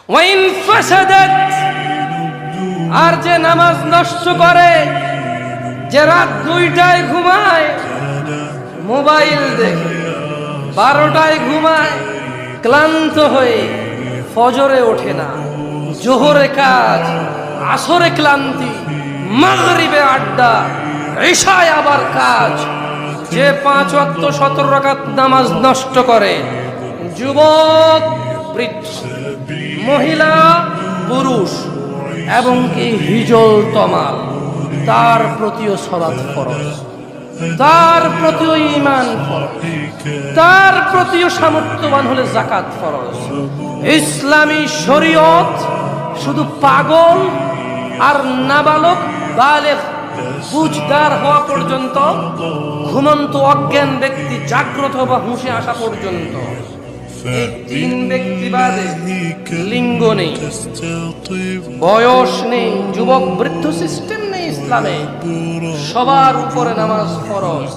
Wine ফাসাদাত, আর যে নামাজ নষ্ট করে, যে রাত 2টায় ঘুমায়, মোবাইল দেখে, 12টায় ঘুমায়, ক্লান্ত হয়ে ফজরে ওঠে না, জোহরে কাজ, আসরে ক্লান্তি, মাগরিবে আড্ডা, ঈশায় আবার কাজ, যে 5 ওয়াক্ত 17 রাকাত নামাজ নষ্ট করে, যুবক বৃদ্ধ, মহিলা পুরুষ, এবং কি হিজল তমাল, তার প্রতিও সালাত ফরজ, তার প্রতিও ঈমান ফরজ, তার প্রতিও সামর্থ্যবান হলে যাকাত ফরজ। ইসলামী শরীয়ত শুধু পাগল আর নাবালক বালেগ বুঝদার হওয়া পর্যন্ত, ঘুমন্ত অজ্ঞান ব্যক্তি জাগ্রত বা হুঁশে আসা পর্যন্ত, এই 3 ব্যক্তি বাদে লিঙ্গ নেই, বয়স নেই, যুবক বৃদ্ধ সিস্টেম নেই ইসলামে। সবার উপরে নামাজ ফরজ।